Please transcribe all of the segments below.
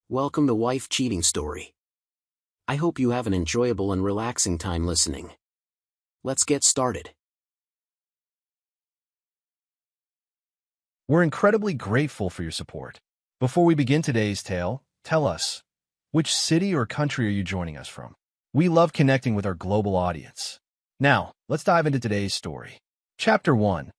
Welcome to Wife Cheating Story. I hope you have an enjoyable and relaxing time listening. Let's get started. We're incredibly grateful for your support. Before we begin today's tale, tell us, which city or country are you joining us from? We love connecting with our global audience. Now, let's dive into today's story. Chapter 1.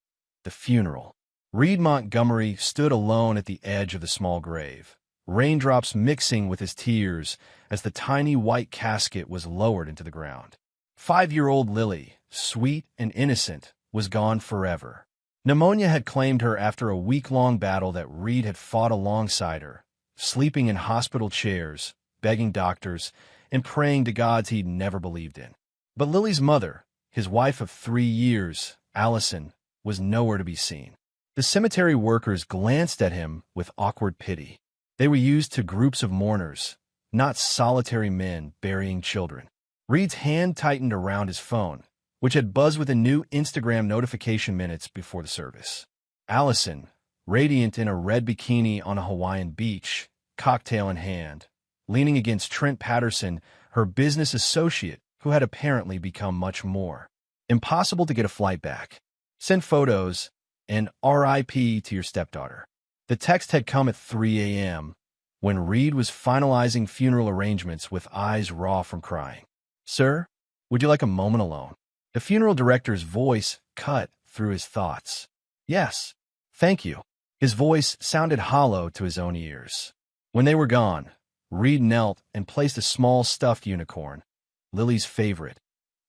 The Funeral. Reed Montgomery stood alone at the edge of the small grave, raindrops mixing with his tears as the tiny white casket was lowered into the ground. 5-year-old Lily, sweet and innocent, was gone forever. Pneumonia had claimed her after a week-long battle that Reed had fought alongside her, sleeping in hospital chairs, begging doctors, and praying to gods he'd never believed in. But Lily's mother, his wife of 3 years, Allison, was nowhere to be seen. The cemetery workers glanced at him with awkward pity. They were used to groups of mourners, not solitary men burying children. Reed's hand tightened around his phone, which had buzzed with a new Instagram notification minutes before the service. Allison, radiant in a red bikini on a Hawaiian beach, cocktail in hand, leaning against Trent Patterson, her business associate, who had apparently become much more. Impossible to get a flight back. Send photos and RIP to your stepdaughter. The text had come at 3 a.m. when Reed was finalizing funeral arrangements with eyes raw from crying. "Sir, would you like a moment alone?" The funeral director's voice cut through his thoughts. "Yes, thank you." His voice sounded hollow to his own ears. When they were gone, Reed knelt and placed a small stuffed unicorn, Lily's favorite,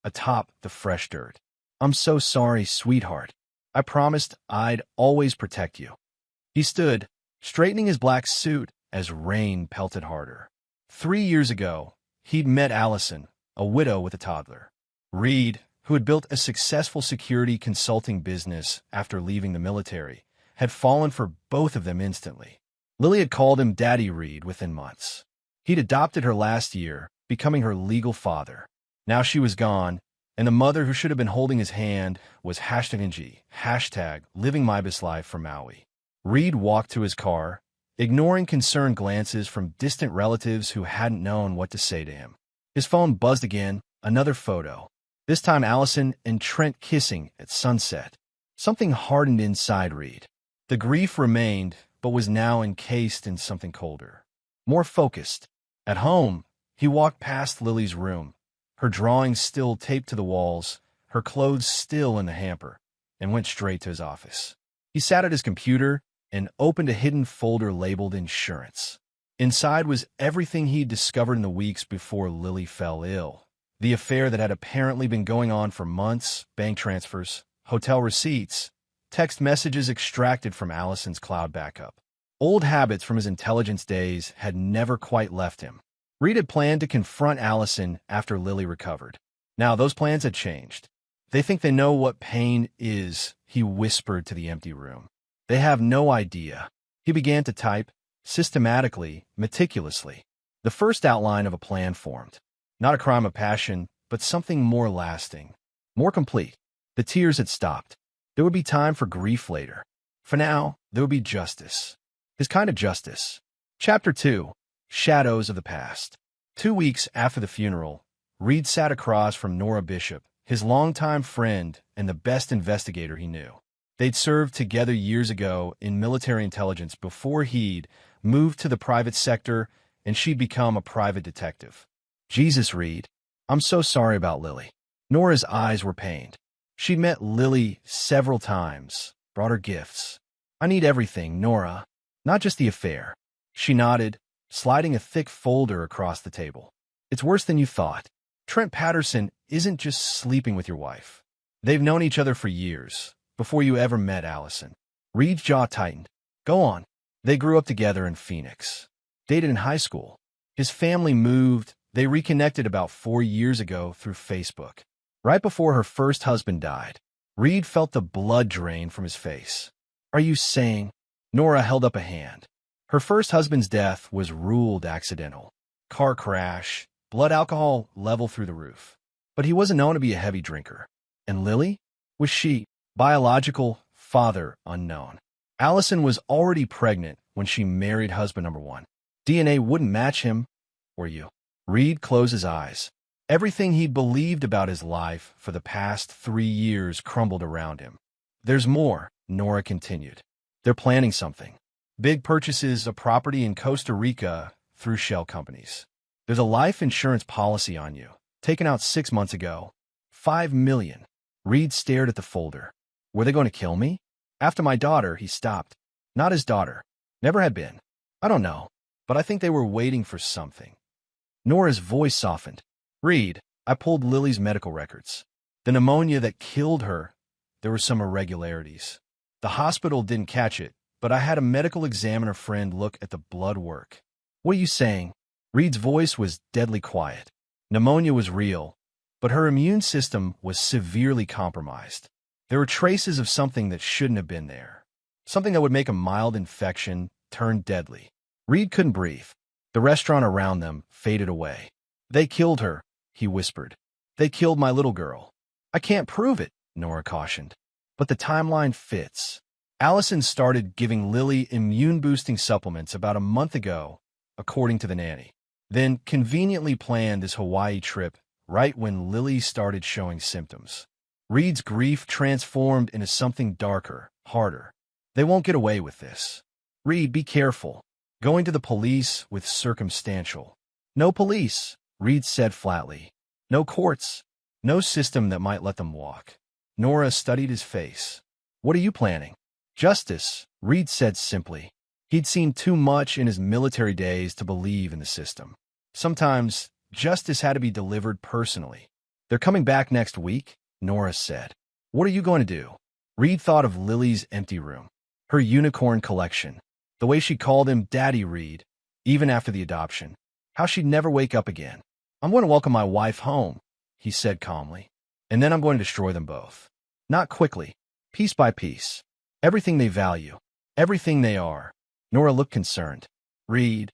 atop the fresh dirt. "I'm so sorry, sweetheart. I promised I'd always protect you." He stood, straightening his black suit as rain pelted harder. 3 years ago, he'd met Allison, a widow with a toddler. Reed, who had built a successful security consulting business after leaving the military, had fallen for both of them instantly. Lily had called him Daddy Reed within months. He'd adopted her last year, becoming her legal father. Now she was gone, and the mother who should have been holding his hand was #NG, living my best life from Maui. Reed walked to his car, ignoring concerned glances from distant relatives who hadn't known what to say to him. His phone buzzed again, another photo. This time Allison and Trent kissing at sunset. Something hardened inside Reed. The grief remained, but was now encased in something colder, more focused. At home, he walked past Lily's room, her drawings still taped to the walls, her clothes still in the hamper, and went straight to his office. He sat at his computer and opened a hidden folder labeled Insurance. Inside was everything he'd discovered in the weeks before Lily fell ill. The affair that had apparently been going on for months, bank transfers, hotel receipts, text messages extracted from Allison's cloud backup. Old habits from his intelligence days had never quite left him. Reed had planned to confront Allison after Lily recovered. Now those plans had changed. "They think they know what pain is," he whispered to the empty room. "They have no idea." He began to type, systematically, meticulously. The first outline of a plan formed. Not a crime of passion, but something more lasting, more complete. The tears had stopped. There would be time for grief later. For now, there would be justice. His kind of justice. Chapter 2. Shadows of the Past. 2 weeks after the funeral, Reed sat across from Nora Bishop, his longtime friend and the best investigator he knew. They'd served together years ago in military intelligence before he'd moved to the private sector and she'd become a private detective. "Jesus, Reed, I'm so sorry about Lily." Nora's eyes were pained. She'd met Lily several times, brought her gifts. "I need everything, Nora, not just the affair." She nodded, sliding a thick folder across the table. "It's worse than you thought. Trent Patterson isn't just sleeping with your wife. They've known each other for years, before you ever met Allison." Reed's jaw tightened. "Go on." "They grew up together in Phoenix. Dated in high school. His family moved. They reconnected about 4 years ago through Facebook. Right before her first husband died." Reed felt the blood drain from his face. "Are you saying?" Nora held up a hand. "Her first husband's death was ruled accidental. Car crash, blood alcohol level through the roof. But he wasn't known to be a heavy drinker. And Lily? Was she? Biological father unknown. Allison was already pregnant when she married husband number 1. DNA wouldn't match him or you. Reed closed his eyes. Everything he'd believed about his life for the past 3 years crumbled around him. There's more, Nora continued. They're planning something. Big purchases of property in Costa Rica through shell companies. There's a life insurance policy on you, taken out 6 months ago. $5 million. Reed stared at the folder. Were they going to kill me? After my daughter, he stopped. Not his daughter. Never had been. I don't know, but I think they were waiting for something. Nora's voice softened. Reed, I pulled Lily's medical records. The pneumonia that killed her, there were some irregularities. The hospital didn't catch it, but I had a medical examiner friend look at the blood work. What are you saying? Reed's voice was deadly quiet. Pneumonia was real, but her immune system was severely compromised. There were traces of something that shouldn't have been there. Something that would make a mild infection turn deadly. Reed couldn't breathe. The restaurant around them faded away. They killed her, he whispered. They killed my little girl. I can't prove it, Nora cautioned. But the timeline fits. Allison started giving Lily immune-boosting supplements about a month ago, according to the nanny. Then conveniently planned this Hawaii trip right when Lily started showing symptoms. Reed's grief transformed into something darker, harder. They won't get away with this. Reed, be careful. Going to the police with circumstantial. No police, Reed said flatly. No courts. No system that might let them walk. Nora studied his face. What are you planning? Justice, Reed said simply. He'd seen too much in his military days to believe in the system. Sometimes, justice had to be delivered personally. They're coming back next week, Nora said. What are you going to do? Reed thought of Lily's empty room. Her unicorn collection. The way she called him Daddy Reed, even after the adoption. How she'd never wake up again. I'm going to welcome my wife home, he said calmly. And then I'm going to destroy them both. Not quickly. Piece by piece. Everything they value. Everything they are. Nora looked concerned. Reed,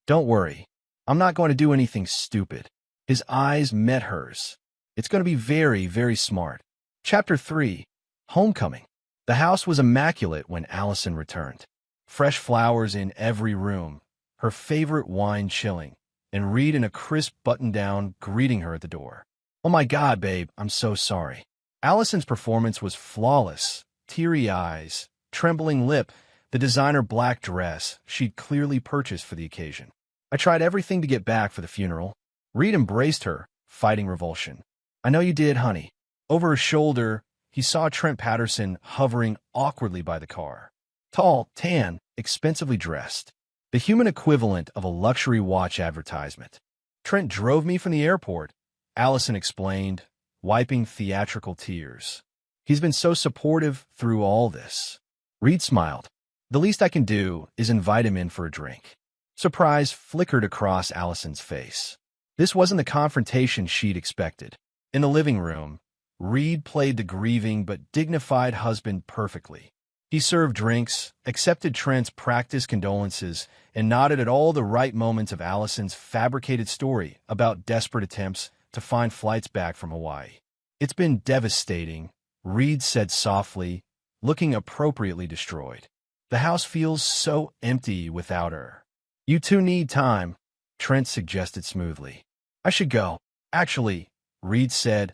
don't worry. I'm not going to do anything stupid. His eyes met hers. It's going to be very, very smart. Chapter 3. Homecoming. The house was immaculate when Allison returned. Fresh flowers in every room, her favorite wine chilling, and Reed in a crisp button-down greeting her at the door. Oh my God, babe, I'm so sorry. Allison's performance was flawless. Teary eyes, trembling lip, the designer black dress she'd clearly purchased for the occasion. I tried everything to get back for the funeral. Reed embraced her, fighting revulsion. I know you did, honey. Over her shoulder, he saw Trent Patterson hovering awkwardly by the car. Tall, tan, expensively dressed. The human equivalent of a luxury watch advertisement. Trent drove me from the airport, Allison explained, wiping theatrical tears. He's been so supportive through all this. Reed smiled. The least I can do is invite him in for a drink. Surprise flickered across Allison's face. This wasn't the confrontation she'd expected. In the living room, Reed played the grieving but dignified husband perfectly. He served drinks, accepted Trent's practiced condolences, and nodded at all the right moments of Allison's fabricated story about desperate attempts to find flights back from Hawaii. It's been devastating, Reed said softly, looking appropriately destroyed. The house feels so empty without her. You two need time, Trent suggested smoothly. I should go. Actually, Reed said,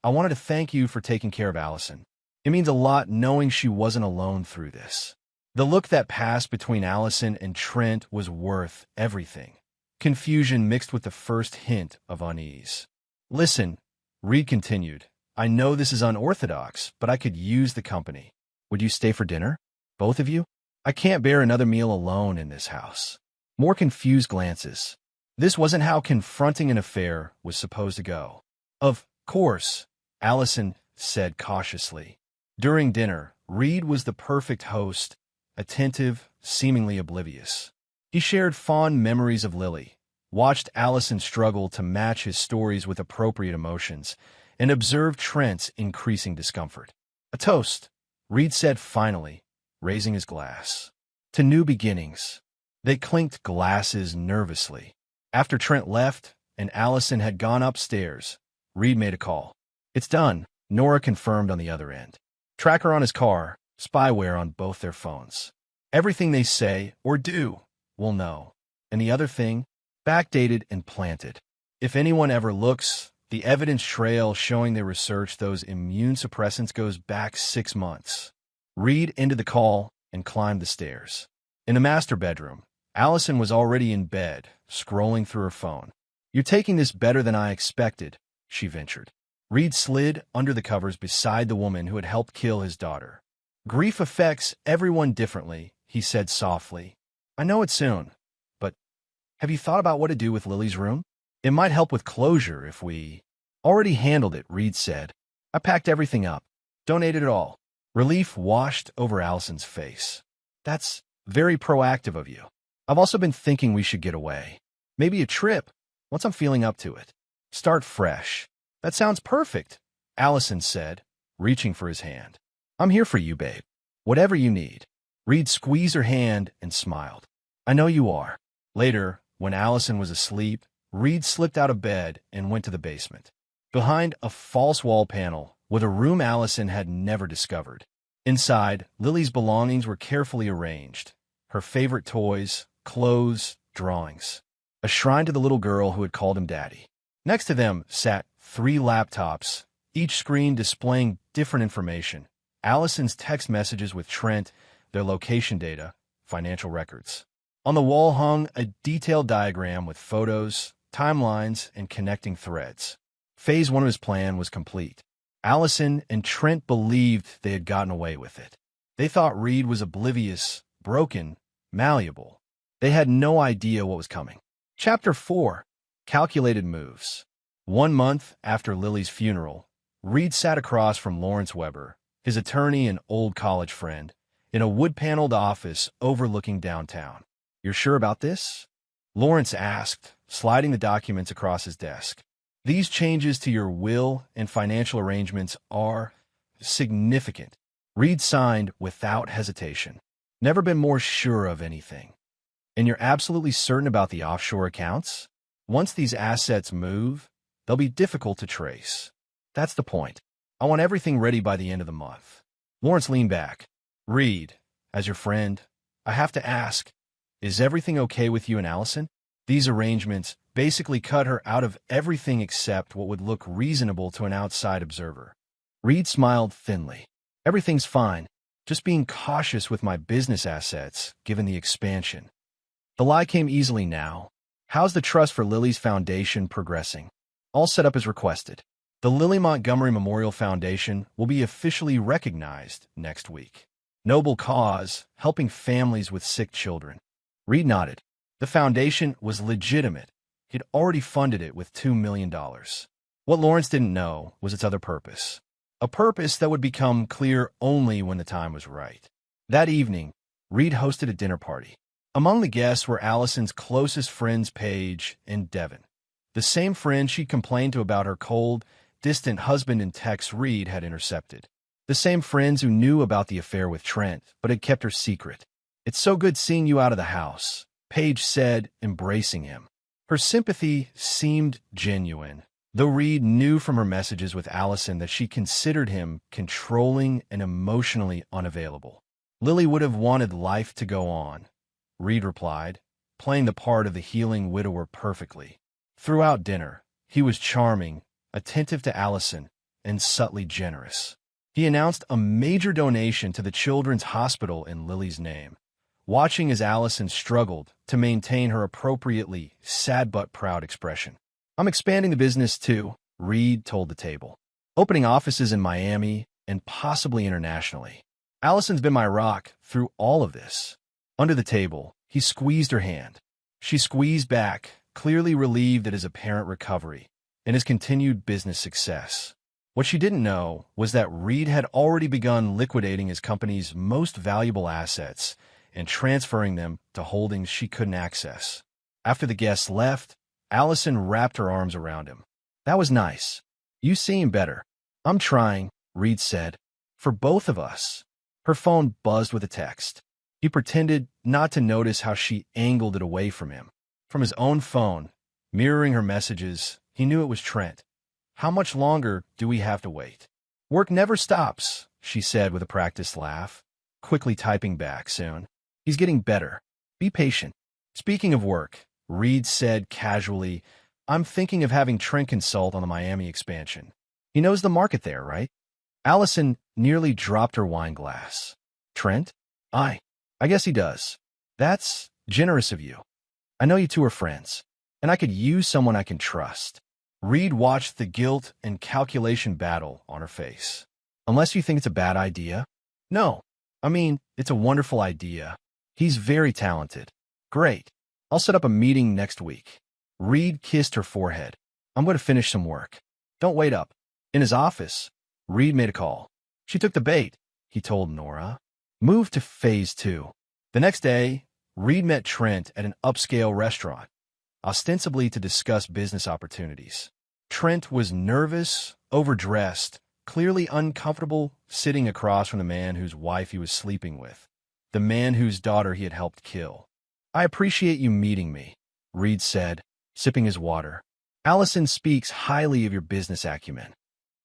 I wanted to thank you for taking care of Allison. It means a lot knowing she wasn't alone through this. The look that passed between Allison and Trent was worth everything. Confusion mixed with the first hint of unease. Listen, Reed continued, I know this is unorthodox, but I could use the company. Would you stay for dinner? Both of you? I can't bear another meal alone in this house. More confused glances. This wasn't how confronting an affair was supposed to go. Of course, Allison said cautiously. During dinner, Reed was the perfect host, attentive, seemingly oblivious. He shared fond memories of Lily, watched Allison struggle to match his stories with appropriate emotions, and observed Trent's increasing discomfort. A toast, Reed said finally, raising his glass. To new beginnings. They clinked glasses nervously. After Trent left and Allison had gone upstairs, Reed made a call. It's done, Nora confirmed on the other end. Tracker on his car, spyware on both their phones. Everything they say or do, we'll know. And the other thing, backdated and planted. If anyone ever looks, the evidence trail showing they researched those immune suppressants goes back 6 months. Reed ended the call and climbed the stairs. In the master bedroom, Allison was already in bed, scrolling through her phone. "You're taking this better than I expected," she ventured. Reed slid under the covers beside the woman who had helped kill his daughter. "Grief affects everyone differently," he said softly. "I know it soon, but have you thought about what to do with Lily's room? It might help with closure if we—" "Already handled it," Reed said. "I packed everything up. Donated it all." Relief washed over Allison's face. "That's very proactive of you. I've also been thinking we should get away. Maybe a trip, once I'm feeling up to it. Start fresh." "That sounds perfect," Allison said, reaching for his hand. "I'm here for you, babe. Whatever you need." Reed squeezed her hand and smiled. "I know you are." Later, when Allison was asleep, Reed slipped out of bed and went to the basement. Behind a false wall panel was a room Allison had never discovered. Inside, Lily's belongings were carefully arranged. Her favorite toys, clothes, drawings. A shrine to the little girl who had called him daddy. Next to them sat 3 laptops, each screen displaying different information. Allison's text messages with Trent, their location data, financial records. On the wall hung a detailed diagram with photos, timelines, and connecting threads. Phase 1 of his plan was complete. Allison and Trent believed they had gotten away with it. They thought Reed was oblivious, broken, malleable. They had no idea what was coming. Chapter 4. Calculated Moves. 1 month after Lily's funeral, Reed sat across from Lawrence Weber, his attorney and old college friend, in a wood-paneled office overlooking downtown. "You're sure about this?" Lawrence asked, sliding the documents across his desk. "These changes to your will and financial arrangements are significant." Reed signed without hesitation. "Never been more sure of anything." "And you're absolutely certain about the offshore accounts? Once these assets move, they'll be difficult to trace." "That's the point. I want everything ready by the end of the month." Lawrence leaned back. "Reed, as your friend, I have to ask, is everything okay with you and Allison? These arrangements basically cut her out of everything except what would look reasonable to an outside observer." Reed smiled thinly. "Everything's fine. Just being cautious with my business assets, given the expansion." The lie came easily now. "How's the trust for Lily's foundation progressing?" "All set up as requested. The Lily Montgomery Memorial Foundation will be officially recognized next week. Noble cause, helping families with sick children." Reed nodded. The foundation was legitimate. He'd already funded it with $2 million. What Lawrence didn't know was its other purpose. A purpose that would become clear only when the time was right. That evening, Reed hosted a dinner party. Among the guests were Allison's closest friends Paige and Devin. The same friend she complained to about her cold, distant husband in texts Reed had intercepted. The same friends who knew about the affair with Trent, but had kept her secret. "It's so good seeing you out of the house," Paige said, embracing him. Her sympathy seemed genuine, though Reed knew from her messages with Allison that she considered him controlling and emotionally unavailable. "Lily would have wanted life to go on," Reed replied, playing the part of the healing widower perfectly. Throughout dinner, he was charming, attentive to Allison, and subtly generous. He announced a major donation to the Children's Hospital in Lily's name, watching as Allison struggled to maintain her appropriately sad but proud expression. "I'm expanding the business too," Reed told the table. "Opening offices in Miami and possibly internationally. Allison's been my rock through all of this." Under the table, he squeezed her hand. She squeezed back, clearly relieved at his apparent recovery and his continued business success. What she didn't know was that Reed had already begun liquidating his company's most valuable assets and transferring them to holdings she couldn't access. After the guests left, Allison wrapped her arms around him. "That was nice. You seem better." "I'm trying," Reed said. "For both of us." Her phone buzzed with a text. He pretended not to notice how she angled it away from him. From his own phone, mirroring her messages, he knew it was Trent. "How much longer do we have to wait?" "Work never stops," she said with a practiced laugh, quickly typing back soon. "He's getting better. Be patient." Speaking of work, Reed said casually, I'm thinking of having Trent consult on the Miami expansion. He knows the market there, right? Allison nearly dropped her wine glass. Trent? I guess he does. That's generous of you. I know you two are friends, and I could use someone I can trust. Reed watched the guilt and calculation battle on her face. Unless you think it's a bad idea? No. I mean, it's a wonderful idea. He's very talented. Great. I'll set up a meeting next week. Reed kissed her forehead. I'm going to finish some work. Don't wait up. In his office, Reed made a call. She took the bait, he told Nora. Move to phase 2. The next day, Reed met Trent at an upscale restaurant, ostensibly to discuss business opportunities. Trent was nervous, overdressed, clearly uncomfortable sitting across from the man whose wife he was sleeping with, the man whose daughter he had helped kill. I appreciate you meeting me, Reed said, sipping his water. Allison speaks highly of your business acumen.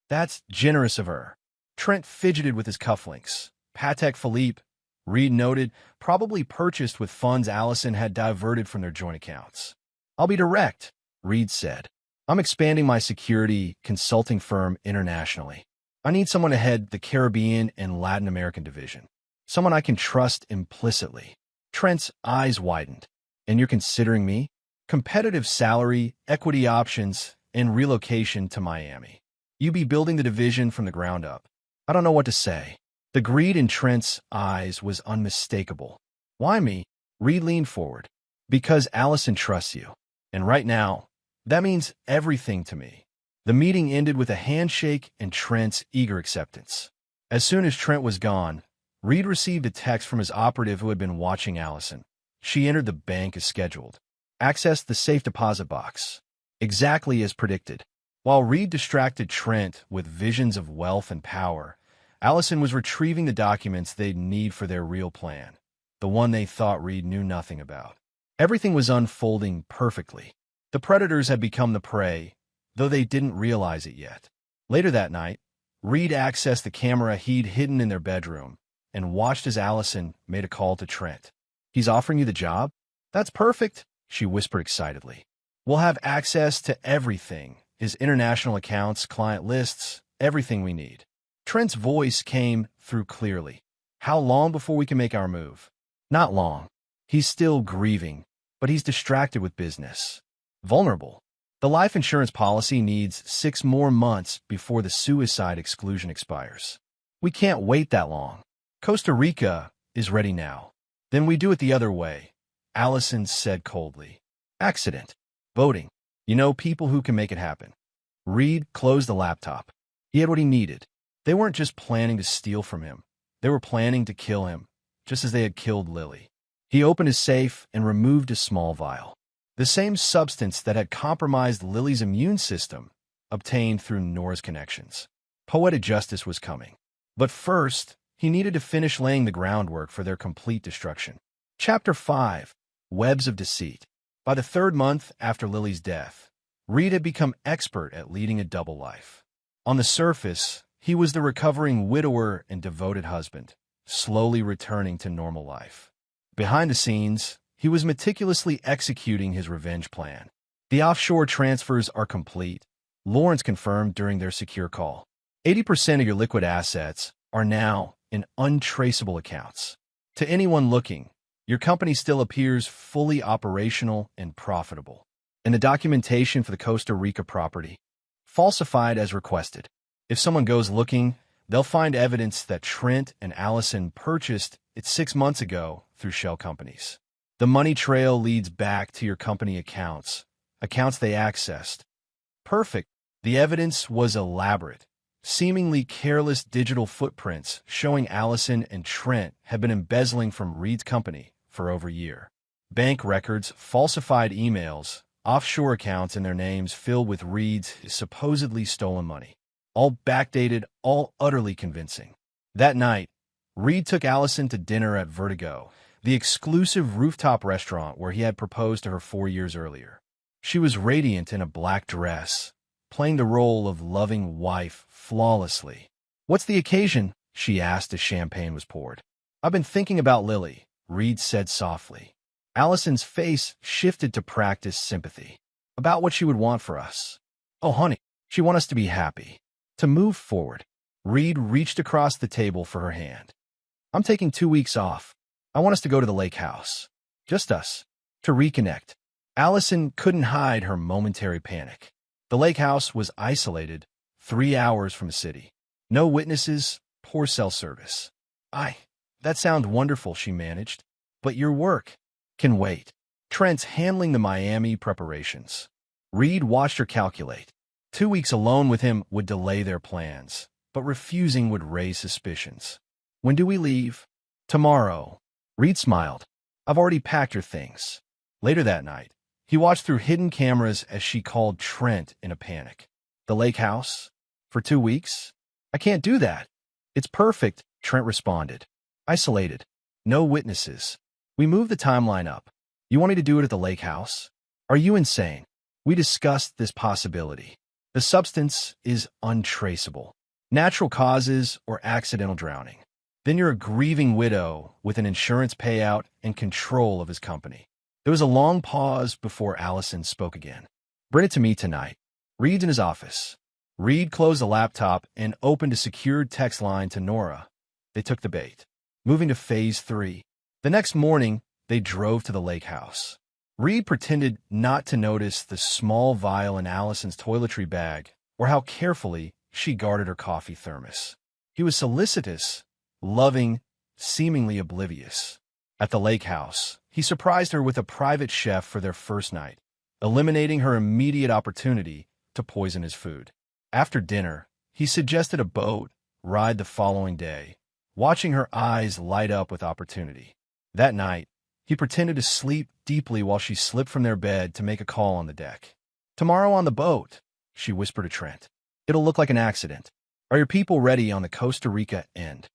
That's generous of her. Trent fidgeted with his cufflinks. Patek Philippe, Reed noted, probably purchased with funds Allison had diverted from their joint accounts. I'll be direct, Reed said. I'm expanding my security consulting firm internationally. I need someone to head the Caribbean and Latin American division. Someone I can trust implicitly. Trent's eyes widened. And you're considering me? Competitive salary, equity options, and relocation to Miami. You be building the division from the ground up. I don't know what to say. The greed in Trent's eyes was unmistakable. Why me? Reed leaned forward. Because Allison trusts you. And right now, that means everything to me. The meeting ended with a handshake and Trent's eager acceptance. As soon as Trent was gone, Reed received a text from his operative who had been watching Allison. She entered the bank as scheduled. Accessed the safe deposit box. Exactly as predicted. While Reed distracted Trent with visions of wealth and power, Allison was retrieving the documents they'd need for their real plan, the one they thought Reed knew nothing about. Everything was unfolding perfectly. The predators had become the prey, though they didn't realize it yet. Later that night, Reed accessed the camera he'd hidden in their bedroom and watched as Allison made a call to Trent. He's offering you the job? That's perfect, she whispered excitedly. We'll have access to everything, his international accounts, client lists, everything we need. Trent's voice came through clearly. How long before we can make our move? Not long. He's still grieving, but he's distracted with business. Vulnerable. The life insurance policy needs 6 more months before the suicide exclusion expires. We can't wait that long. Costa Rica is ready now. Then we do it the other way, Allison said coldly. Accident. Voting. You know people who can make it happen. Reed closed the laptop. He had what he needed. They weren't just planning to steal from him. They were planning to kill him, just as they had killed Lily. He opened his safe and removed a small vial. The same substance that had compromised Lily's immune system, obtained through Nora's connections. Poetic justice was coming. But first, he needed to finish laying the groundwork for their complete destruction. Chapter 5. Webs of Deceit. By the 3rd month after Lily's death, Reed had become expert at leading a double life. On the surface, he was the recovering widower and devoted husband, slowly returning to normal life. Behind the scenes, he was meticulously executing his revenge plan. The offshore transfers are complete, Lawrence confirmed during their secure call. 80% of your liquid assets are now in untraceable accounts. To anyone looking, your company still appears fully operational and profitable. And the documentation for the Costa Rica property, falsified as requested. If someone goes looking, they'll find evidence that Trent and Allison purchased it 6 months ago through shell companies. The money trail leads back to your company accounts they accessed. Perfect. The evidence was elaborate, seemingly careless digital footprints showing Allison and Trent had been embezzling from Reed's company for over a year. Bank records, falsified emails, offshore accounts in their names filled with Reed's supposedly stolen money. All backdated, all utterly convincing. That night, Reed took Allison to dinner at Vertigo, the exclusive rooftop restaurant where he had proposed to her 4 years earlier. She was radiant in a black dress, playing the role of loving wife flawlessly. What's the occasion? She asked as champagne was poured. I've been thinking about Lily, Reed said softly. Allison's face shifted to practice sympathy. About what she would want for us. Oh, honey, she wants us to be happy. To move forward. Reed reached across the table for her hand. I'm taking 2 weeks off. I want us to go to the lake house. Just us. To reconnect. Allison couldn't hide her momentary panic. The lake house was isolated, 3 hours from the city. No witnesses, poor cell service. That sounds wonderful, she managed. But your work can wait. Trent's handling the Miami preparations. Reed watched her calculate. 2 weeks alone with him would delay their plans, but refusing would raise suspicions. When do we leave? Tomorrow. Reed smiled. I've already packed your things. Later that night, he watched through hidden cameras as she called Trent in a panic. The lake house? For 2 weeks? I can't do that. It's perfect, Trent responded. Isolated. No witnesses. We moved the timeline up. You want me to do it at the lake house? Are you insane? We discussed this possibility. The substance is untraceable. Natural causes or accidental drowning. Then you're a grieving widow with an insurance payout and control of his company. There was a long pause before Allison spoke again. Bring it to me tonight. Reed's in his office. Reed closed the laptop and opened a secured text line to Nora. They took the bait. Moving to phase 3. The next morning, they drove to the lake house. Reed pretended not to notice the small vial in Allison's toiletry bag or how carefully she guarded her coffee thermos. He was solicitous, loving, seemingly oblivious. At the lake house, he surprised her with a private chef for their first night, eliminating her immediate opportunity to poison his food. After dinner, he suggested a boat ride the following day, watching her eyes light up with opportunity. That night, he pretended to sleep deeply while she slipped from their bed to make a call on the deck. Tomorrow on the boat, she whispered to Trent. It'll look like an accident. Are your people ready on the Costa Rica end?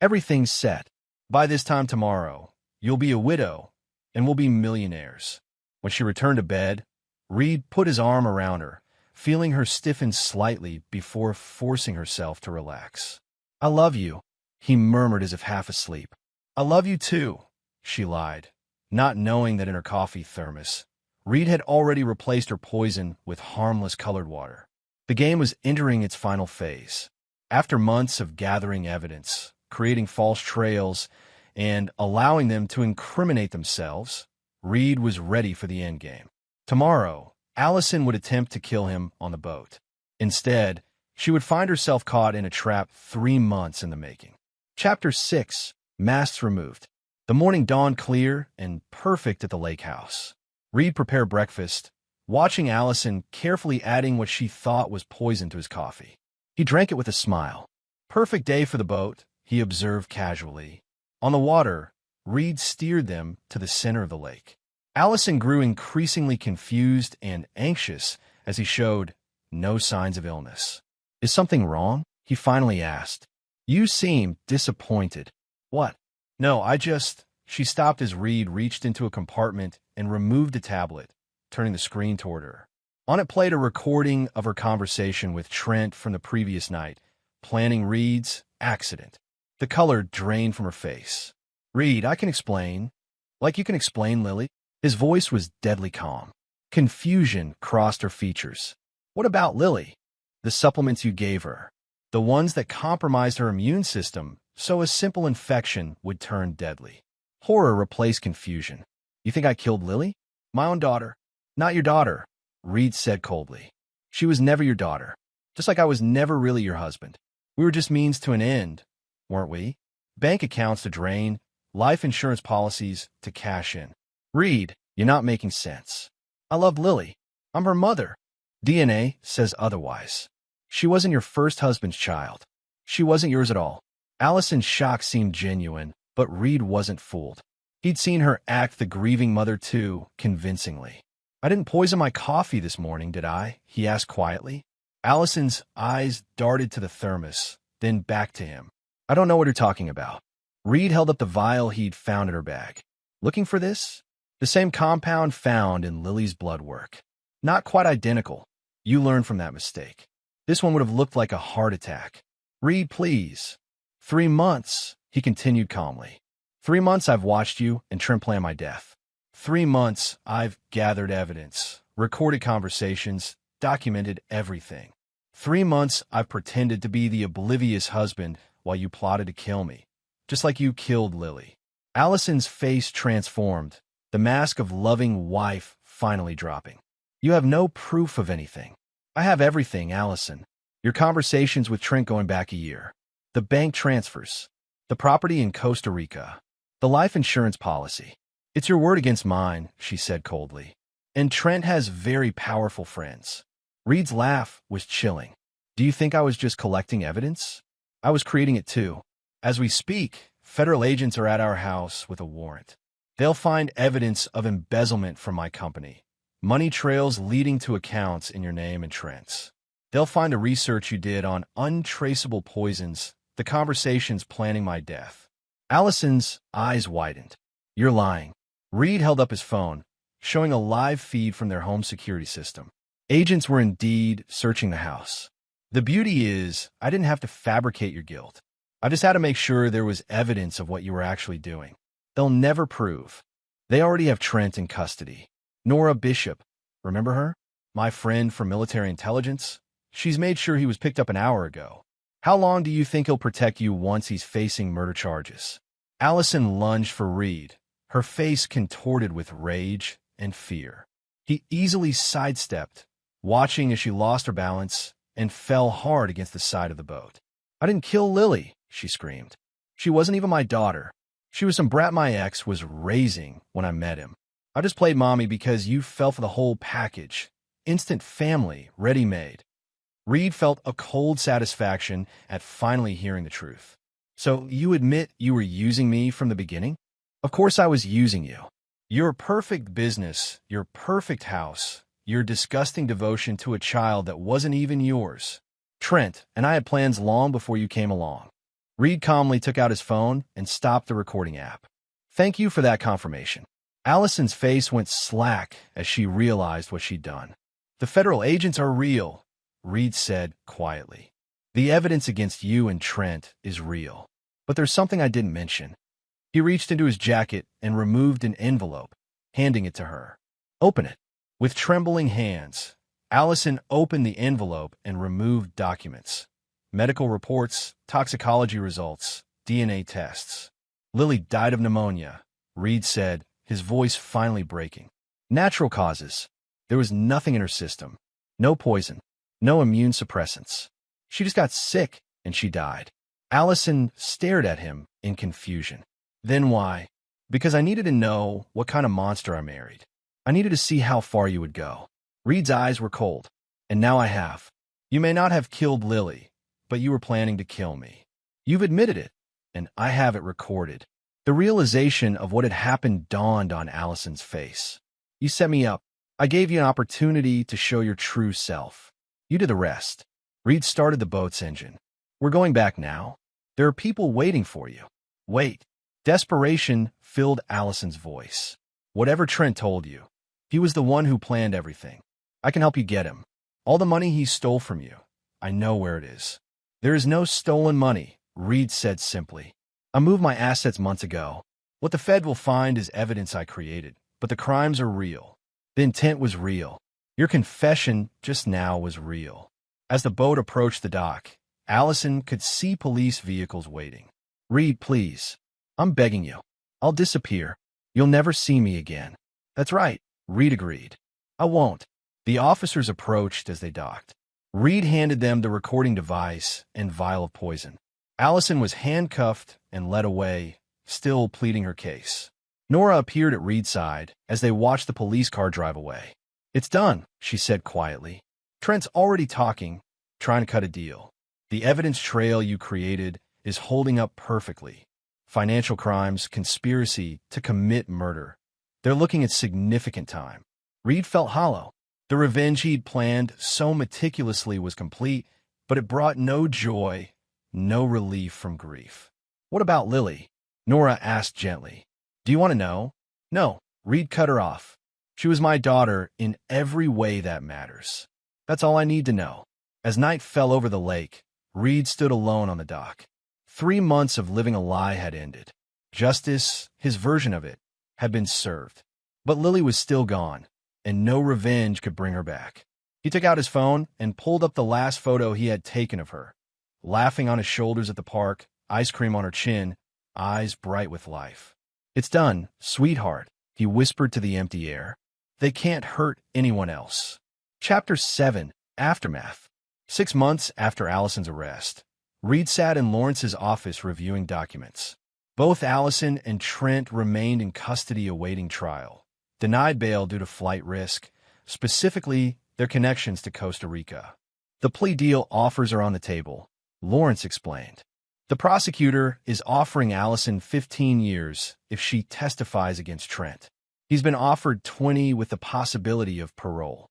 Everything's set. By this time tomorrow, you'll be a widow, and we'll be millionaires. When she returned to bed, Reed put his arm around her, feeling her stiffen slightly before forcing herself to relax. I love you, he murmured as if half asleep. I love you too, she lied, not knowing that in her coffee thermos, Reed had already replaced her poison with harmless colored water. The game was entering its final phase. After months of gathering evidence, creating false trails, and allowing them to incriminate themselves, Reed was ready for the endgame. Tomorrow, Allison would attempt to kill him on the boat. Instead, she would find herself caught in a trap 3 months in the making. Chapter 6. Masks removed. The morning dawned clear and perfect at the lake house. Reed prepared breakfast, watching Allison carefully adding what she thought was poison to his coffee. He drank it with a smile. Perfect day for the boat, he observed casually. On the water, Reed steered them to the center of the lake. Allison grew increasingly confused and anxious as he showed no signs of illness. Is something wrong? He finally asked. You seem disappointed. What? No, She stopped as Reed reached into a compartment and removed a tablet, turning the screen toward her. On it played a recording of her conversation with Trent from the previous night, planning Reed's accident. The color drained from her face. Reed, I can explain. Like you can explain, Lily? His voice was deadly calm. Confusion crossed her features. What about Lily? The supplements you gave her. The ones that compromised her immune system, so a simple infection would turn deadly. Horror replaced confusion. You think I killed Lily? My own daughter. Not your daughter, Reed said coldly. She was never your daughter. Just like I was never really your husband. We were just means to an end, weren't we? Bank accounts to drain, life insurance policies to cash in. Reed, you're not making sense. I loved Lily. I'm her mother. DNA says otherwise. She wasn't your first husband's child. She wasn't yours at all. Allison's shock seemed genuine, but Reed wasn't fooled. He'd seen her act the grieving mother too, convincingly. I didn't poison my coffee this morning, did I? He asked quietly. Allison's eyes darted to the thermos, then back to him. I don't know what you're talking about. Reed held up the vial he'd found in her bag. Looking for this? The same compound found in Lily's blood work. Not quite identical. You learned from that mistake. This one would have looked like a heart attack. Reed, please. 3 months, he continued calmly. 3 months I've watched you and Trent plan my death. 3 months, I've gathered evidence, recorded conversations, documented everything. 3 months, I've pretended to be the oblivious husband while you plotted to kill me, just like you killed Lily. Allison's face transformed, the mask of loving wife finally dropping. You have no proof of anything. I have everything, Allison. Your conversations with Trent going back a year. The bank transfers. The property in Costa Rica. The life insurance policy. It's your word against mine, she said coldly. And Trent has very powerful friends. Reed's laugh was chilling. Do you think I was just collecting evidence? I was creating it too. As we speak, federal agents are at our house with a warrant. They'll find evidence of embezzlement from my company. Money trails leading to accounts in your name and Trent's. They'll find the research you did on untraceable poisons, the conversations planning my death. Allison's eyes widened. You're lying. Reed held up his phone, showing a live feed from their home security system. Agents were indeed searching the house. The beauty is, I didn't have to fabricate your guilt. I just had to make sure there was evidence of what you were actually doing. They'll never prove. They already have Trent in custody. Nora Bishop, remember her? My friend from military intelligence? She's made sure he was picked up an hour ago. How long do you think he'll protect you once he's facing murder charges? Allison lunged for Reed, her face contorted with rage and fear. He easily sidestepped, watching as she lost her balance and fell hard against the side of the boat. I didn't kill Lily, she screamed. She wasn't even my daughter. She was some brat my ex was raising when I met him. I just played mommy because you fell for the whole package. Instant family, ready-made. Reed felt a cold satisfaction at finally hearing the truth. So you admit you were using me from the beginning? Of course I was using you. Your perfect business, your perfect house, your disgusting devotion to a child that wasn't even yours. Trent and I had plans long before you came along. Reed calmly took out his phone and stopped the recording app. Thank you for that confirmation. Allison's face went slack as she realized what she'd done. The federal agents are real, Reed said quietly. The evidence against you and Trent is real. But there's something I didn't mention. He reached into his jacket and removed an envelope, handing it to her. Open it. With trembling hands, Allison opened the envelope and removed documents. Medical reports, toxicology results, DNA tests. Lily died of pneumonia, Reed said, his voice finally breaking. Natural causes. There was nothing in her system. No poison. No immune suppressants. She just got sick and she died. Allison stared at him in confusion. Then why? Because I needed to know what kind of monster I married. I needed to see how far you would go. Reed's eyes were cold. And now I have. You may not have killed Lily, but you were planning to kill me. You've admitted it, and I have it recorded. The realization of what had happened dawned on Allison's face. You set me up. I gave you an opportunity to show your true self. You did the rest. Reed started the boat's engine. We're going back now. There are people waiting for you. Wait. Desperation filled Allison's voice. Whatever Trent told you, he was the one who planned everything. I can help you get him. All the money he stole from you, I know where it is. There is no stolen money, Reed said simply. I moved my assets months ago. What the Fed will find is evidence I created, but the crimes are real. The intent was real. Your confession just now was real. As the boat approached the dock, Allison could see police vehicles waiting. Reed, please. I'm begging you. I'll disappear. You'll never see me again. That's right, Reed agreed. I won't. The officers approached as they docked. Reed handed them the recording device and vial of poison. Allison was handcuffed and led away, still pleading her case. Nora appeared at Reed's side as they watched the police car drive away. It's done, she said quietly. Trent's already talking, trying to cut a deal. The evidence trail you created is holding up perfectly. Financial crimes, conspiracy to commit murder. They're looking at significant time. Reed felt hollow. The revenge he'd planned so meticulously was complete, but it brought no joy, no relief from grief. What about Lily? Nora asked gently. Do you want to know? No, Reed cut her off. She was my daughter in every way that matters. That's all I need to know. As night fell over the lake, Reed stood alone on the dock. 3 months of living a lie had ended. Justice, his version of it, had been served. But Lily was still gone, and no revenge could bring her back. He took out his phone and pulled up the last photo he had taken of her, laughing on his shoulders at the park, ice cream on her chin, eyes bright with life. "It's done, sweetheart," he whispered to the empty air. "They can't hurt anyone else." Chapter 7. Aftermath. 6 months after Allison's arrest, Reed sat in Lawrence's office reviewing documents. Both Allison and Trent remained in custody awaiting trial, denied bail due to flight risk, specifically their connections to Costa Rica. "The plea deal offers are on the table," Lawrence explained. "The prosecutor is offering Allison 15 years if she testifies against Trent. He's been offered 20 with the possibility of parole."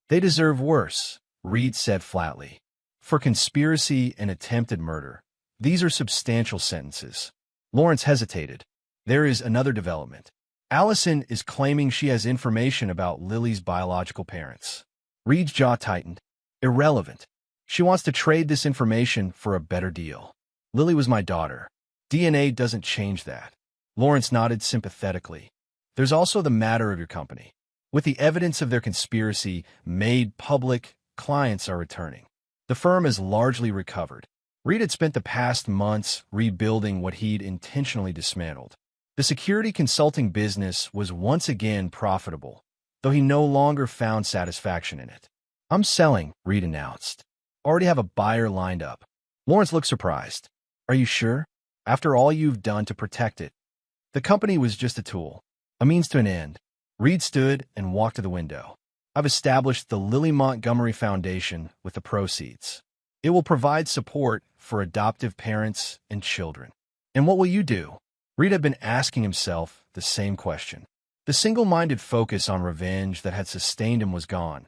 "They deserve worse," Reed said flatly. "For conspiracy and attempted murder, these are substantial sentences." Lawrence hesitated. "There is another development. Allison is claiming she has information about Lily's biological parents." Reed's jaw tightened. "Irrelevant. She wants to trade this information for a better deal. Lily was my daughter. DNA doesn't change that." Lawrence nodded sympathetically. "There's also the matter of your company. With the evidence of their conspiracy made public, clients are returning. The firm is largely recovered." Reed had spent the past months rebuilding what he'd intentionally dismantled. The security consulting business was once again profitable, though he no longer found satisfaction in it. "I'm selling," Reed announced. "Already have a buyer lined up." Lawrence looked surprised. "Are you sure? After all you've done to protect it?" "The company was just a tool, a means to an end." Reed stood and walked to the window. "I've established the Lily Montgomery Foundation with the proceeds. It will provide support for adoptive parents and children." "And what will you do?" Reed had been asking himself the same question. The single-minded focus on revenge that had sustained him was gone,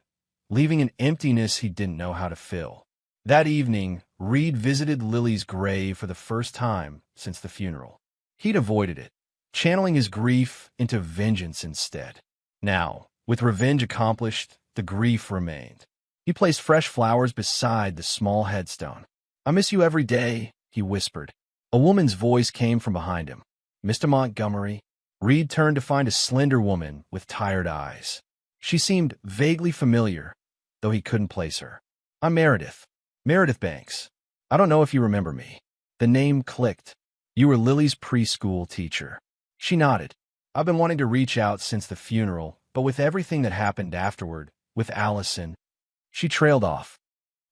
leaving an emptiness he didn't know how to fill. That evening, Reed visited Lily's grave for the first time since the funeral. He'd avoided it, channeling his grief into vengeance instead. Now, with revenge accomplished, the grief remained. He placed fresh flowers beside the small headstone. "I miss you every day," he whispered. A woman's voice came from behind him. "Mr. Montgomery?" Reed turned to find a slender woman with tired eyes. She seemed vaguely familiar, though he couldn't place her. "I'm Meredith. Meredith Banks. I don't know if you remember me." The name clicked. "You were Lily's preschool teacher." She nodded. "I've been wanting to reach out since the funeral, but with everything that happened afterward, with Allison." She trailed off.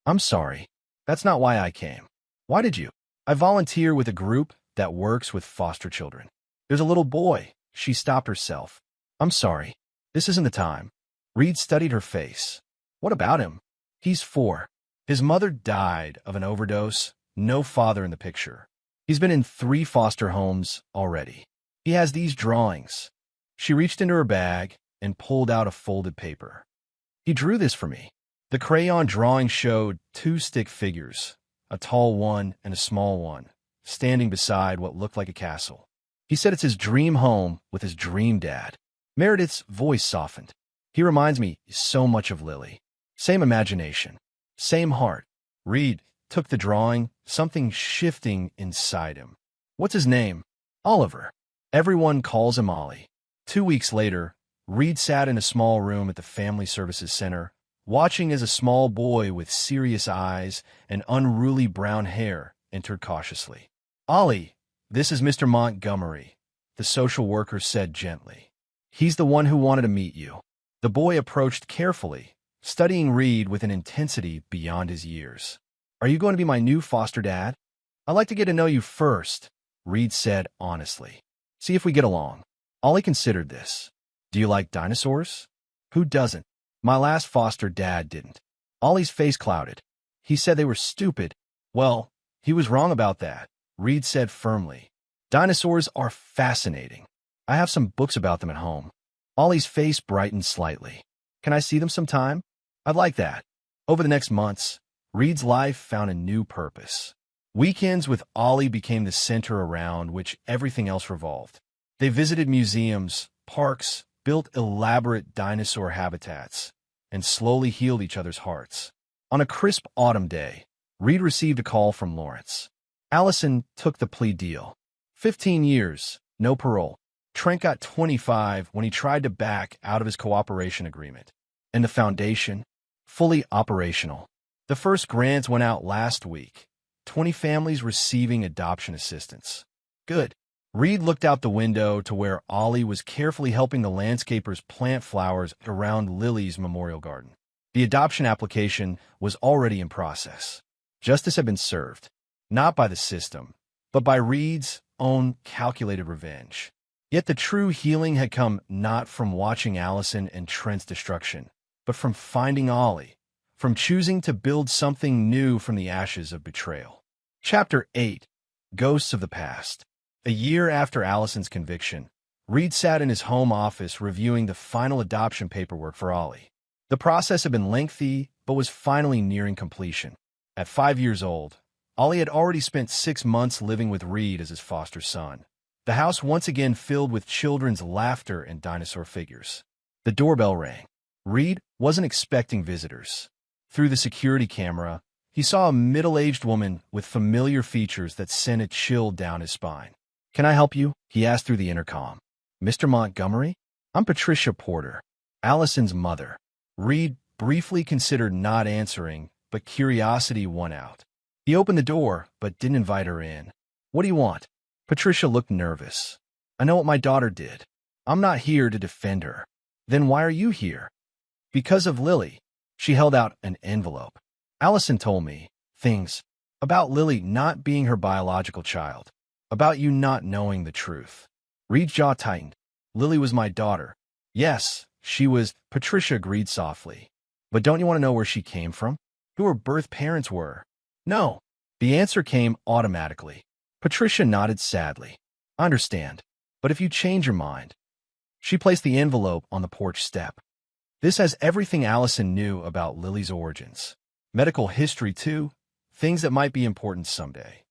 "I'm sorry. That's not why I came." "Why did you?" "I volunteer with a group that works with foster children." "There's a little boy." She stopped herself. "I'm sorry. This isn't the time." Reed studied her face. "What about him?" "He's 4. His mother died of an overdose. No father in the picture. He's been in 3 foster homes already. He has these drawings." She reached into her bag and pulled out a folded paper. "He drew this for me." The crayon drawing showed 2 stick figures, a tall one and a small one, standing beside what looked like a castle. He said it's his dream home with his dream dad. Meredith's voice softened. "He reminds me so much of Lily. Same imagination. Same heart." Reed took the drawing, something shifting inside him. "What's his name?" "Oliver. Everyone calls him Ollie." 2 weeks later, Reed sat in a small room at the Family Services Center, watching as a small boy with serious eyes and unruly brown hair entered cautiously. "Ollie, this is Mr. Montgomery," the social worker said gently. "He's the one who wanted to meet you." The boy approached carefully, studying Reed with an intensity beyond his years. "Are you going to be my new foster dad?" "I'd like to get to know you first," Reed said honestly. "See if we get along." Ollie considered this. "Do you like dinosaurs?" "Who doesn't? My last foster dad didn't." Ollie's face clouded. "He said they were stupid." "Well, he was wrong about that," Reed said firmly. "Dinosaurs are fascinating. I have some books about them at home." Ollie's face brightened slightly. "Can I see them sometime?" "I'd like that." Over the next months, Reed's life found a new purpose. Weekends with Ollie became the center around which everything else revolved. They visited museums, parks, built elaborate dinosaur habitats, and slowly healed each other's hearts. On a crisp autumn day, Reed received a call from Lawrence. Allison took the plea deal. 15 years, no parole. Trent got 25 when he tried to back out of his cooperation agreement. And the foundation? Fully operational. The first grants went out last week. 20 families receiving adoption assistance. Good. Reed looked out the window to where Ollie was carefully helping the landscapers plant flowers around Lily's memorial garden. The adoption application was already in process. Justice had been served, not by the system, but by Reed's own calculated revenge. Yet the true healing had come not from watching Allison and Trent's destruction, but from finding Ollie, from choosing to build something new from the ashes of betrayal. Chapter 8. Ghosts of the Past. A year after Allison's conviction, Reed sat in his home office reviewing the final adoption paperwork for Ollie. The process had been lengthy, but was finally nearing completion. At 5 years old, Ollie had already spent 6 months living with Reed as his foster son. The house once again filled with children's laughter and dinosaur figures. The doorbell rang. Reed wasn't expecting visitors. Through the security camera, he saw a middle-aged woman with familiar features that sent a chill down his spine. "Can I help you?" he asked through the intercom. "Mr. Montgomery? I'm Patricia Porter, Allison's mother." Reed briefly considered not answering, but curiosity won out. He opened the door, but didn't invite her in. "What do you want?" Patricia looked nervous. "I know what my daughter did. I'm not here to defend her." "Then why are you here?" "Because of Lily." She held out an envelope. "Allison told me things about Lily not being her biological child, about you not knowing the truth." Reed's jaw tightened. "Lily was my daughter." "Yes, she was," Patricia agreed softly. "But don't you want to know where she came from? Who her birth parents were?" "No." The answer came automatically. Patricia nodded sadly. "I understand, but if you change your mind." She placed the envelope on the porch step. "This has everything Allison knew about Lily's origins. Medical history, too. Things that might be important someday."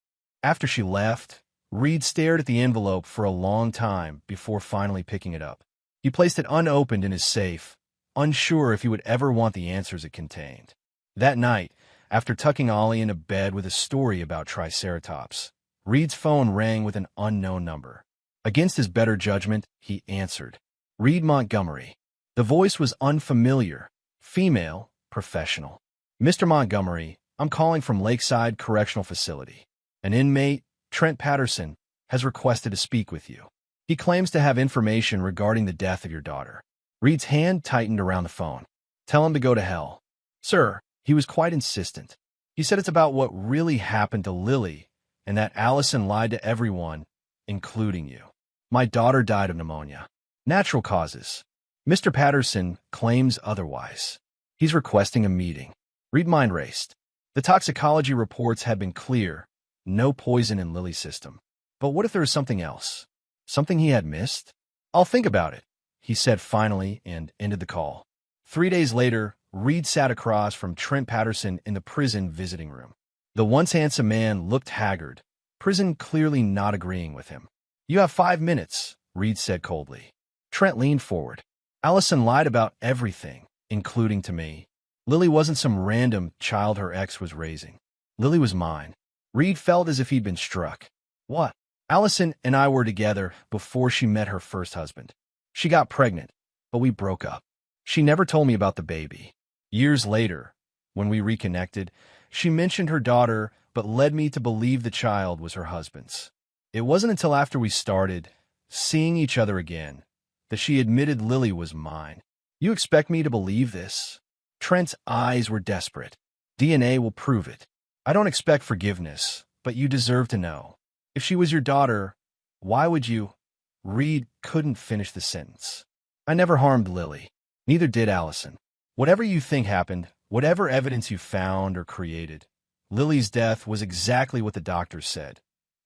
After she left, Reed stared at the envelope for a long time before finally picking it up. He placed it unopened in his safe, unsure if he would ever want the answers it contained. That night, after tucking Ollie into bed with a story about Triceratops, Reed's phone rang with an unknown number. Against his better judgment, he answered. Reed Montgomery. The voice was unfamiliar, female, professional. "Mr. Montgomery, I'm calling from Lakeside Correctional Facility. An inmate, Trent Patterson, has requested to speak with you. He claims to have information regarding the death of your daughter." Reed's hand tightened around the phone. "Tell him to go to hell." "Sir," he was quite insistent. "He said it's about what really happened to Lily and that Allison lied to everyone, including you. My daughter died of pneumonia. Natural causes. Mr. Patterson claims otherwise. He's requesting a meeting." Reed's mind raced. The toxicology reports had been clear. No poison in Lily's system. But what if there was something else? Something he had missed? "I'll think about it," he said finally and ended the call. 3 days later, Reed sat across from Trent Patterson in the prison visiting room. The once handsome man looked haggard, prison clearly not agreeing with him. "You have 5 minutes," Reed said coldly. Trent leaned forward. "Allison lied about everything, including to me. Lily wasn't some random child her ex was raising. Lily was mine." Reed felt as if he'd been struck. "What?" "Allison and I were together before she met her first husband. She got pregnant, but we broke up. She never told me about the baby. Years later, when we reconnected, she mentioned her daughter but led me to believe the child was her husband's. It wasn't until after we started seeing each other again that she admitted Lily was mine." "You expect me to believe this?" Trent's eyes were desperate. "DNA will prove it. I don't expect forgiveness, but you deserve to know. If she was your daughter, why would you—" Reed couldn't finish the sentence. "I never harmed Lily. Neither did Allison. Whatever you think happened, whatever evidence you found or created, Lily's death was exactly what the doctors said.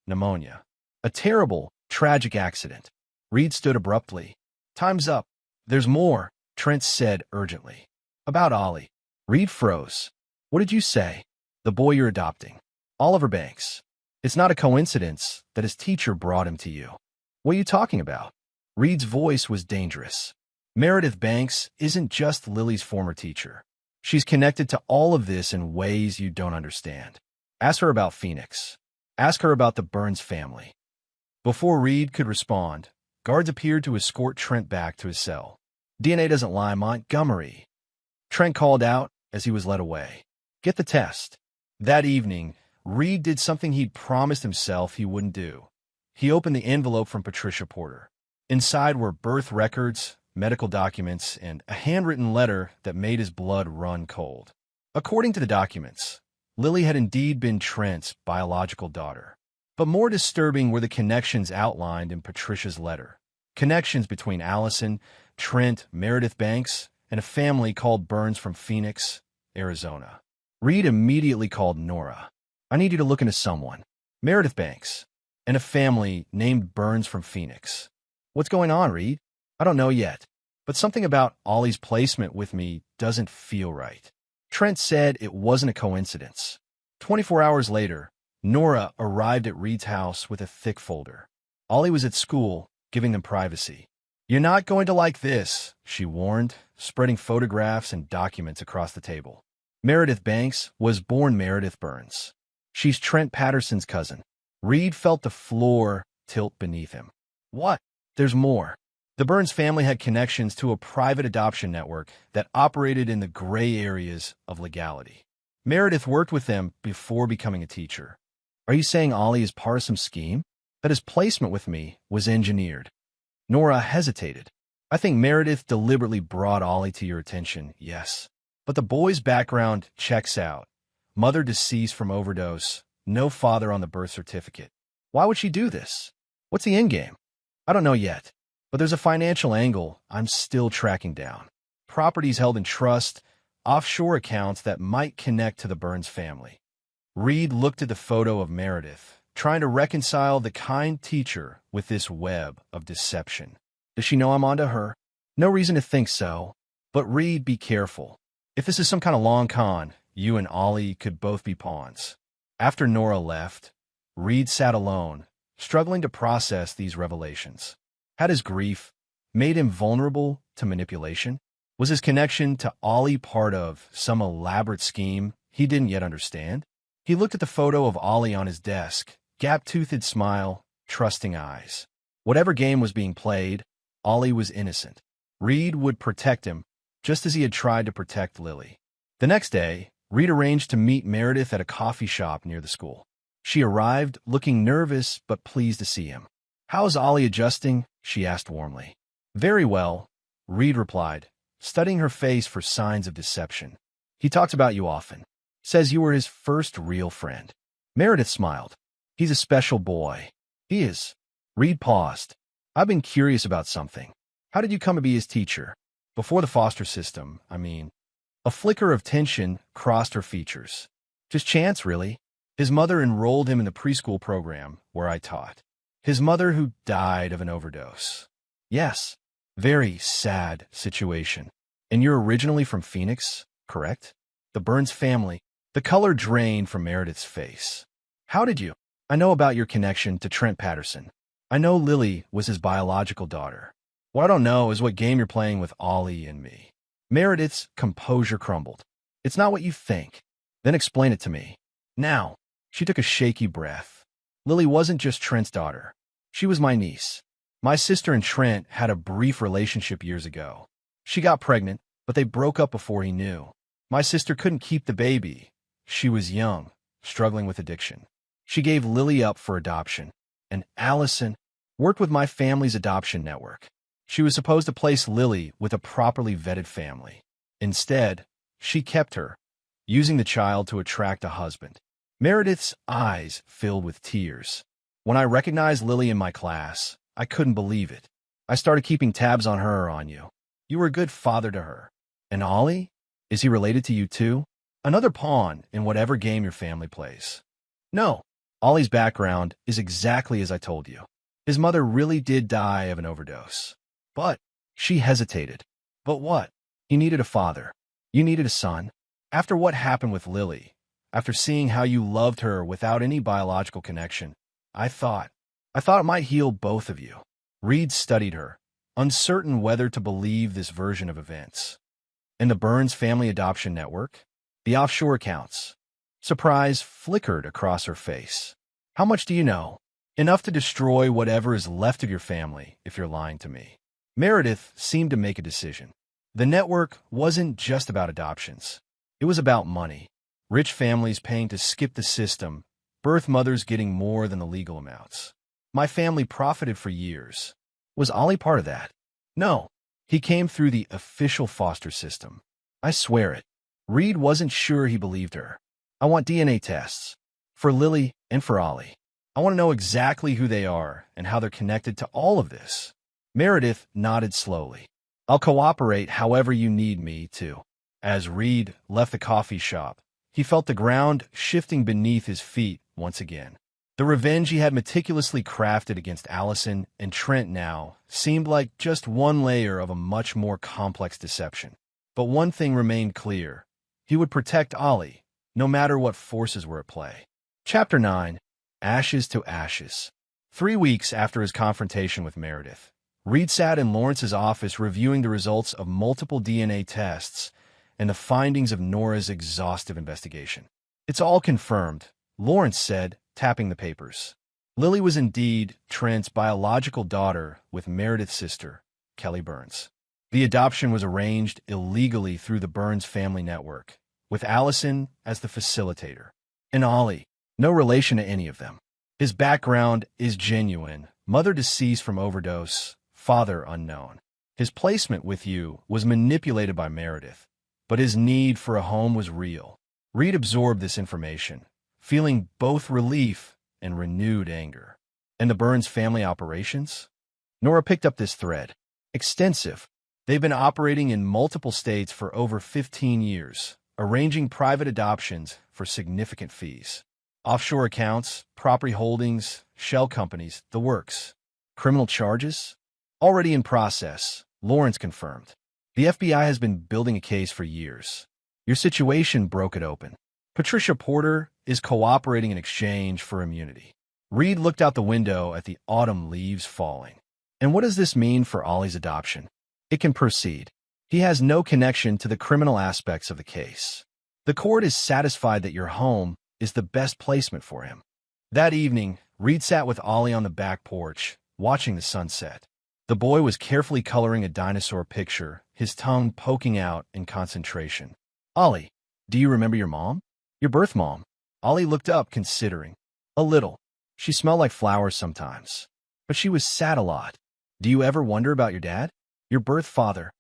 Pneumonia. A terrible, tragic accident." Reed stood abruptly. "Time's up." "There's more," Trent said urgently. "About Ollie." Reed froze. "What did you say?" "The boy you're adopting. Oliver Banks. It's not a coincidence that his teacher brought him to you." "What are you talking about?" Reed's voice was dangerous. "Meredith Banks isn't just Lily's former teacher. She's connected to all of this in ways you don't understand. Ask her about Phoenix. Ask her about the Burns family." Before Reed could respond, Guards appeared to escort Trent back to his cell. DNA doesn't lie, Montgomery. Trent called out as he was led away. Get the test. That evening, Reed did something he'd promised himself he wouldn't do. He opened the envelope from Patricia Porter. Inside were birth records, medical documents, and a handwritten letter that made his blood run cold. According to the documents, Lily had indeed been Trent's biological daughter. But more disturbing were the connections outlined in Patricia's letter. Connections between Allison, Trent, Meredith Banks, and a family called Burns from Phoenix, Arizona. Reed immediately called Nora. I need you to look into someone. Meredith Banks, and a family named Burns from Phoenix. What's going on, Reed? I don't know yet, but something about Ollie's placement with me doesn't feel right. Trent said it wasn't a coincidence. 24 hours later, Nora arrived at Reed's house with a thick folder. Ollie was at school, giving them privacy. You're not going to like this, she warned, spreading photographs and documents across the table. Meredith Banks was born Meredith Burns. She's Trent Patterson's cousin. Reed felt the floor tilt beneath him. What? There's more. The Burns family had connections to a private adoption network that operated in the gray areas of legality. Meredith worked with them before becoming a teacher. Are you saying Ollie is part of some scheme? That his placement with me was engineered? Nora hesitated. I think Meredith deliberately brought Ollie to your attention, yes. But the boy's background checks out. Mother deceased from overdose, no father on the birth certificate. Why would she do this? What's the endgame? I don't know yet, but there's a financial angle I'm still tracking down. Properties held in trust, offshore accounts that might connect to the Burns family. Reed looked at the photo of Meredith, trying to reconcile the kind teacher with this web of deception. Does she know I'm onto her? No reason to think so. But Reed, be careful. If this is some kind of long con, you and Ollie could both be pawns. After Nora left, Reed sat alone, struggling to process these revelations. Had his grief made him vulnerable to manipulation? Was his connection to Ollie part of some elaborate scheme he didn't yet understand? He looked at the photo of Ollie on his desk, gap-toothed smile, trusting eyes. Whatever game was being played, Ollie was innocent. Reed would protect him, just as he had tried to protect Lily. The next day, Reed arranged to meet Meredith at a coffee shop near the school. She arrived, looking nervous but pleased to see him. How's Ollie adjusting? She asked warmly. Very well, Reed replied, studying her face for signs of deception. He talks about you often. Says you were his first real friend. Meredith smiled. He's a special boy. He is. Reed paused. I've been curious about something. How did you come to be his teacher? Before the foster system, I mean. A flicker of tension crossed her features. Just chance, really. His mother enrolled him in the preschool program where I taught. His mother who died of an overdose. Yes, very sad situation. And you're originally from Phoenix, correct? The Burns family. The color drained from Meredith's face. How did you? I know about your connection to Trent Patterson. I know Lily was his biological daughter. What I don't know is what game you're playing with Ollie and me. Meredith's composure crumbled. It's not what you think. Then explain it to me. Now, she took a shaky breath. Lily wasn't just Trent's daughter. She was my niece. My sister and Trent had a brief relationship years ago. She got pregnant, but they broke up before he knew. My sister couldn't keep the baby. She was young, struggling with addiction. She gave Lily up for adoption, and Allison worked with my family's adoption network. She was supposed to place Lily with a properly vetted family. Instead, she kept her, using the child to attract a husband. Meredith's eyes filled with tears. When I recognized Lily in my class, I couldn't believe it. I started keeping tabs on her or on you. You were a good father to her. And Ollie? Is he related to you too? Another pawn in whatever game your family plays. No, Ollie's background is exactly as I told you. His mother really did die of an overdose. But she hesitated. But what? He needed a father. You needed a son. After what happened with Lily, after seeing how you loved her without any biological connection, I thought it might heal both of you. Reed studied her, uncertain whether to believe this version of events. And the Burns family adoption network? The offshore accounts. Surprise flickered across her face. How much do you know? Enough to destroy whatever is left of your family if you're lying to me. Meredith seemed to make a decision. The network wasn't just about adoptions. It was about money. Rich families paying to skip the system, birth mothers getting more than the legal amounts. My family profited for years. Was Ollie part of that? No. He came through the official foster system. I swear it. Reed wasn't sure he believed her. I want DNA tests. For Lily and for Ollie. I want to know exactly who they are and how they're connected to all of this. Meredith nodded slowly. I'll cooperate however you need me to. As Reed left the coffee shop, he felt the ground shifting beneath his feet once again. The revenge he had meticulously crafted against Allison and Trent now seemed like just one layer of a much more complex deception. But one thing remained clear. He would protect Ollie, no matter what forces were at play. Chapter 9. Ashes to Ashes. 3 weeks after his confrontation with Meredith, Reed sat in Lawrence's office reviewing the results of multiple DNA tests and the findings of Nora's exhaustive investigation. It's all confirmed, Lawrence said, tapping the papers. Lily was indeed Trent's biological daughter with Meredith's sister, Kelly Burns. The adoption was arranged illegally through the Burns family network, with Allison as the facilitator. And Ollie, no relation to any of them. His background is genuine, mother deceased from overdose, father unknown. His placement with you was manipulated by Meredith, but his need for a home was real. Reed absorbed this information, feeling both relief and renewed anger. And the Burns family operations? Nora picked up this thread. Extensive. They've been operating in multiple states for over 15 years, arranging private adoptions for significant fees. Offshore accounts, property holdings, shell companies, the works. Criminal charges? Already in process, Lawrence confirmed. The FBI has been building a case for years. Your situation broke it open. Patricia Porter is cooperating in exchange for immunity. Reed looked out the window at the autumn leaves falling. And what does this mean for Ollie's adoption? It can proceed. He has no connection to the criminal aspects of the case. The court is satisfied that your home is the best placement for him. That evening, Reed sat with Ollie on the back porch, watching the sunset. The boy was carefully coloring a dinosaur picture, his tongue poking out in concentration. Ollie, do you remember your mom? Your birth mom? Ollie looked up, considering. A little. She smelled like flowers sometimes. But she was sad a lot. Do you ever wonder about your dad? Your birth father?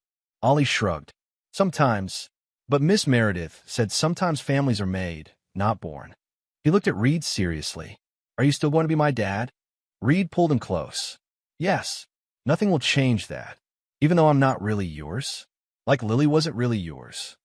Ollie shrugged. Sometimes. But Miss Meredith said sometimes families are made, not born. He looked at Reed seriously. Are you still going to be my dad? Reed pulled him close. Yes. Nothing will change that, even though I'm not really yours. Like Lily wasn't really yours.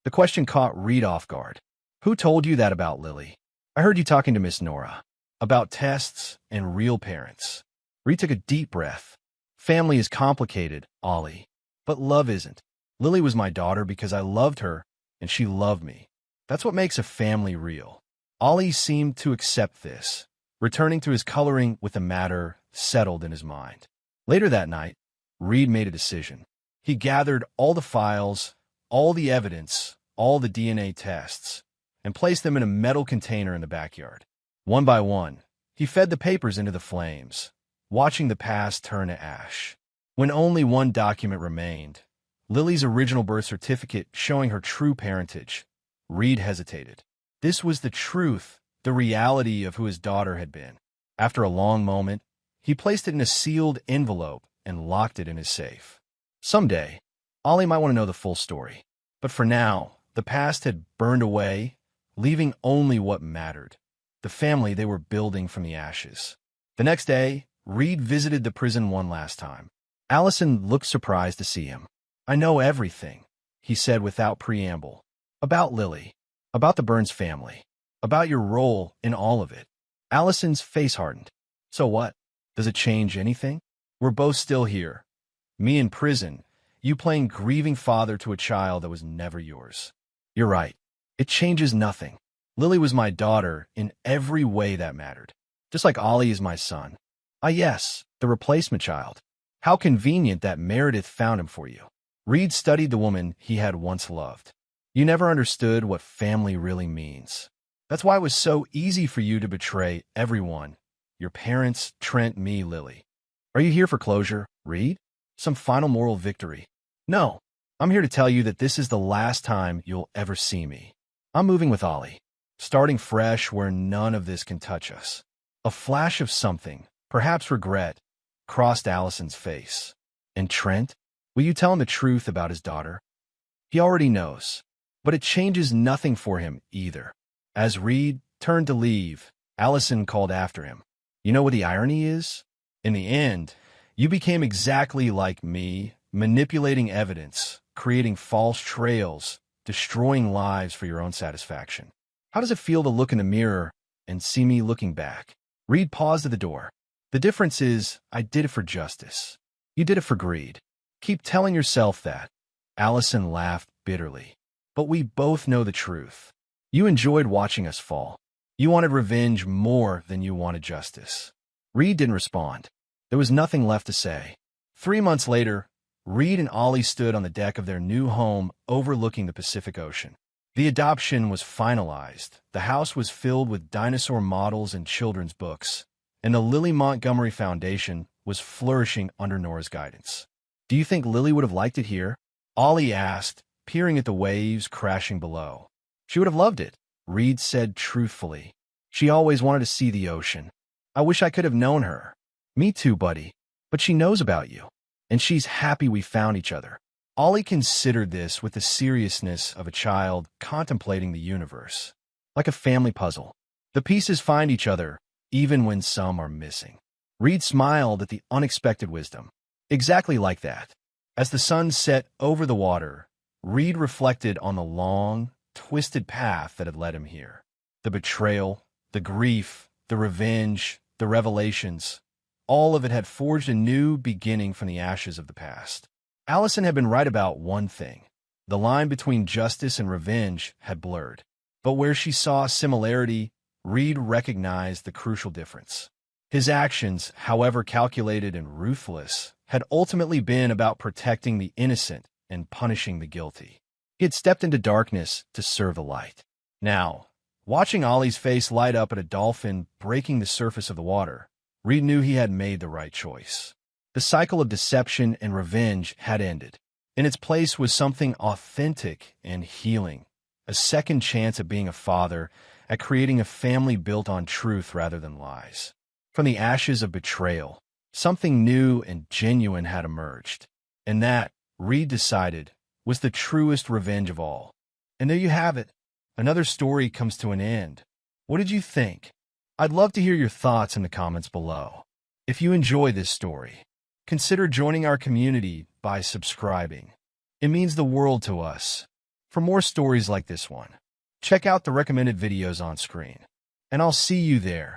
The question caught Reed off guard. Who told you that about Lily? I heard you talking to Miss Nora. About tests and real parents. Reed took a deep breath. Family is complicated, Ollie. But love isn't. Lily was my daughter because I loved her, and she loved me. That's what makes a family real. Ollie seemed to accept this, returning to his coloring with the matter settled in his mind. Later that night, Reed made a decision. He gathered all the files, all the evidence, all the DNA tests, and placed them in a metal container in the backyard. One by one, he fed the papers into the flames, watching the past turn to ash. When only one document remained, Lily's original birth certificate showing her true parentage, Reed hesitated. This was the truth, the reality of who his daughter had been. After a long moment, he placed it in a sealed envelope and locked it in his safe. Someday, Ollie might want to know the full story. But for now, the past had burned away, leaving only what mattered. The family they were building from the ashes. The next day, Reed visited the prison one last time. Allison looked surprised to see him. I know everything, he said without preamble. About Lily. About the Burns family. About your role in all of it. Allison's face hardened. So what? Does it change anything? We're both still here. Me in prison, you playing grieving father to a child that was never yours. You're right. It changes nothing. Lily was my daughter in every way that mattered. Just like Ollie is my son. Ah yes, the replacement child. How convenient that Meredith found him for you. Reed studied the woman he had once loved. You never understood what family really means. That's why it was so easy for you to betray everyone, Your parents, Trent, me, Lily. Are you here for closure, Reed? Some final moral victory? No. I'm here to tell you that this is the last time you'll ever see me. I'm moving with Ollie, starting fresh where none of this can touch us. A flash of something, perhaps regret, crossed Allison's face. And Trent? Will you tell him the truth about his daughter? He already knows, but it changes nothing for him either. As Reed turned to leave, Allison called after him. You know what the irony is? In the end, you became exactly like me, manipulating evidence, creating false trails, destroying lives for your own satisfaction. How does it feel to look in the mirror and see me looking back? Reed paused at the door. The difference is, I did it for justice. You did it for greed. Keep telling yourself that. Allison laughed bitterly. But we both know the truth. You enjoyed watching us fall. You wanted revenge more than you wanted justice. Reed didn't respond. There was nothing left to say. 3 months later, Reed and Ollie stood on the deck of their new home overlooking the Pacific Ocean. The adoption was finalized. The house was filled with dinosaur models and children's books, and the Lily Montgomery Foundation was flourishing under Nora's guidance. Do you think Lily would have liked it here? Ollie asked, peering at the waves crashing below. She would have loved it, Reed said truthfully. She always wanted to see the ocean. I wish I could have known her. Me too, buddy. But she knows about you, and she's happy we found each other. Ollie considered this with the seriousness of a child contemplating the universe. Like a family puzzle. The pieces find each other, even when some are missing. Reed smiled at the unexpected wisdom. Exactly like that. As the sun set over the water, Reed reflected on the long, twisted path that had led him here. The betrayal, the grief, the revenge, the revelations, all of it had forged a new beginning from the ashes of the past. Allison had been right about one thing. The line between justice and revenge had blurred. But where she saw similarity, Reed recognized the crucial difference. His actions, however calculated and ruthless, had ultimately been about protecting the innocent and punishing the guilty. He had stepped into darkness to serve the light. Now, watching Ollie's face light up at a dolphin breaking the surface of the water, Reed knew he had made the right choice. The cycle of deception and revenge had ended. In its place was something authentic and healing, a second chance at being a father, at creating a family built on truth rather than lies. From the ashes of betrayal, something new and genuine had emerged. And that, Reed decided, was the truest revenge of all. And there you have it. Another story comes to an end. What did you think? I'd love to hear your thoughts in the comments below. If you enjoy this story, consider joining our community by subscribing. It means the world to us. For more stories like this one, check out the recommended videos on screen. And I'll see you there.